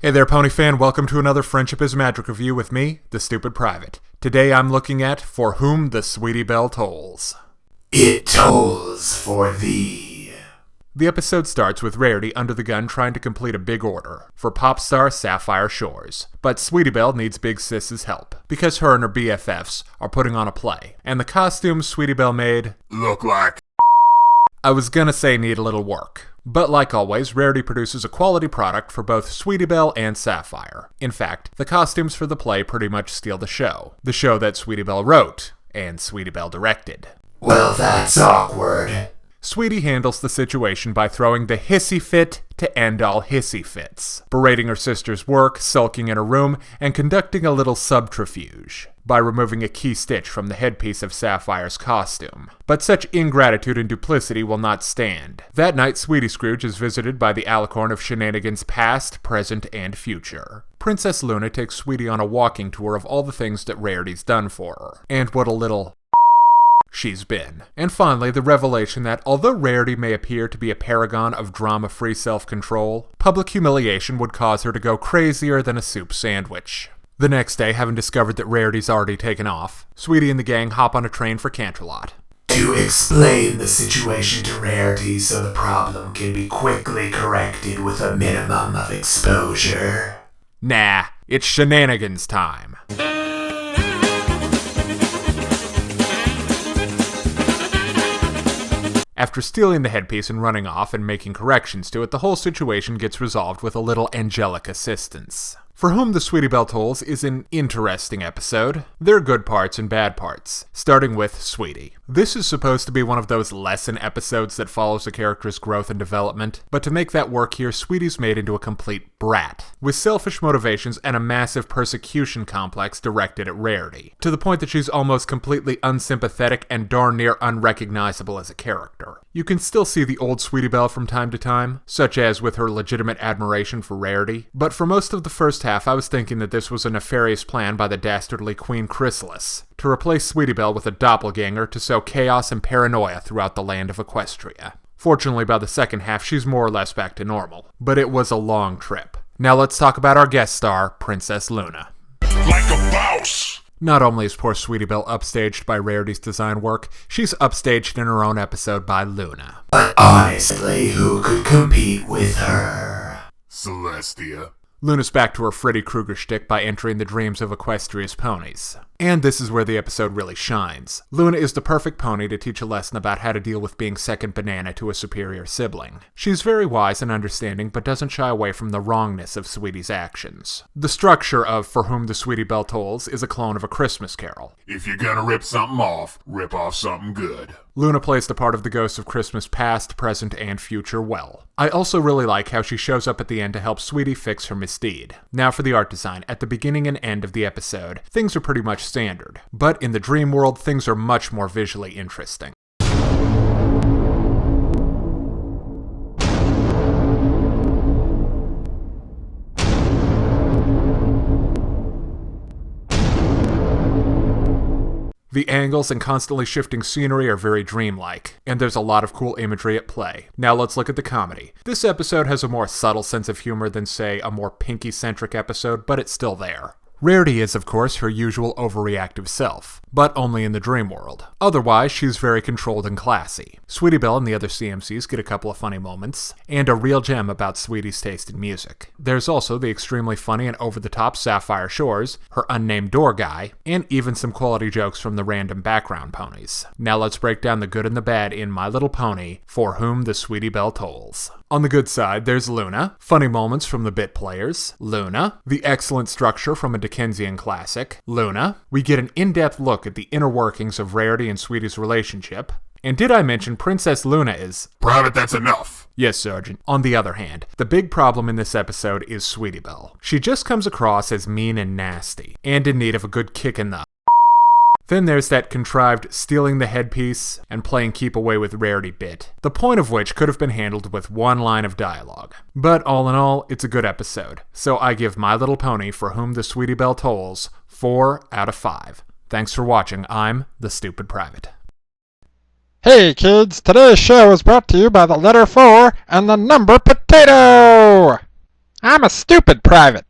Hey there, Pony fan. Welcome to another Friendship is Magic review with me, the Stupid Private. Today I'm looking at For Whom the Sweetie Belle Tolls. It tolls for thee. The episode starts with Rarity under the gun trying to complete a big order for pop star Sapphire Shores. But Sweetie Belle needs Big Sis's help, because her and her BFFs are putting on a play, and the costumes Sweetie Belle made Look like I was gonna say need a little work. But like always, Rarity produces a quality product for both Sweetie Belle and Sapphire. In fact, the costumes for the play pretty much steal the show. The show that Sweetie Belle wrote, and Sweetie Belle directed. Well, that's awkward. Sweetie handles the situation by throwing the hissy fit to end all hissy fits, berating her sister's work, sulking in her room, and conducting a little subterfuge by removing a key stitch from the headpiece of Sapphire's costume. But such ingratitude and duplicity will not stand. That night, Sweetie Scrooge is visited by the alicorn of shenanigans past, present, and future. Princess Luna takes Sweetie on a walking tour of all the things that Rarity's done for her, and what a little she's been. And finally, the revelation that although Rarity may appear to be a paragon of drama-free self-control, public humiliation would cause her to go crazier than a soup sandwich. The next day, having discovered that Rarity's already taken off, Sweetie and the gang hop on a train for Canterlot. To explain the situation to Rarity so the problem can be quickly corrected with a minimum of exposure. Nah, it's shenanigans time. After stealing the headpiece and running off and making corrections to it, the whole situation gets resolved with a little angelic assistance. For Whom the Sweetie Belle Tolls is an interesting episode. There are good parts and bad parts, starting with Sweetie. This is supposed to be one of those lesson episodes that follows a character's growth and development, but to make that work here, Sweetie's made into a complete brat, with selfish motivations and a massive persecution complex directed at Rarity, to the point that she's almost completely unsympathetic and darn near unrecognizable as a character. You can still see the old Sweetie Belle from time to time, such as with her legitimate admiration for Rarity, but for most of the first half I was thinking that this was a nefarious plan by the dastardly Queen Chrysalis to replace Sweetie Belle with a doppelganger to sow chaos and paranoia throughout the land of Equestria. Fortunately, by the second half, she's more or less back to normal, but it was a long trip. Now let's talk about our guest star, Princess Luna. Like a mouse! Not only is poor Sweetie Belle upstaged by Rarity's design work, she's upstaged in her own episode by Luna. But honestly, who could compete with her? Celestia. Luna's back to her Freddy Krueger shtick by entering the dreams of Equestria's ponies. And this is where the episode really shines. Luna is the perfect pony to teach a lesson about how to deal with being second banana to a superior sibling. She's very wise and understanding, but doesn't shy away from the wrongness of Sweetie's actions. The structure of For Whom the Sweetie Belle Tolls is a clone of A Christmas Carol. If you're gonna rip something off, rip off something good. Luna plays the part of the ghosts of Christmas past, present, and future well. I also really like how she shows up at the end to help Sweetie fix her misdeed. Now for the art design. At the beginning and end of the episode, things are pretty much standard, but in the dream world, things are much more visually interesting. The angles and constantly shifting scenery are very dreamlike, and there's a lot of cool imagery at play. Now let's look at the comedy. This episode has a more subtle sense of humor than, say, a more Pinky-centric episode, but it's still there. Rarity is, of course, her usual overreactive self, but only in the dream world. Otherwise, she's very controlled and classy. Sweetie Belle and the other CMCs get a couple of funny moments, and a real gem about Sweetie's taste in music. There's also the extremely funny and over-the-top Sapphire Shores, her unnamed door guy, and even some quality jokes from the random background ponies. Now let's break down the good and the bad in My Little Pony, For Whom the Sweetie Belle Tolls. On the good side, there's Luna, funny moments from the bit players, Luna, the excellent structure from a Dickensian classic, Luna, we get an in-depth look at the inner workings of Rarity and Sweetie's relationship, and did I mention Princess Luna is Private, that's enough. Yes, Sergeant. On the other hand, the big problem in this episode is Sweetie Belle. She just comes across as mean and nasty, and in need of a good kick in the Then there's that contrived stealing the headpiece and playing keep away with Rarity bit, the point of which could have been handled with one line of dialogue. But all in all, it's a good episode, so I give My Little Pony For Whom the Sweetie Belle Tolls 4 out of 5. Thanks for watching. I'm the Stupid Private. Hey kids, today's show is brought to you by the letter 4 and the number potato! I'm a stupid private.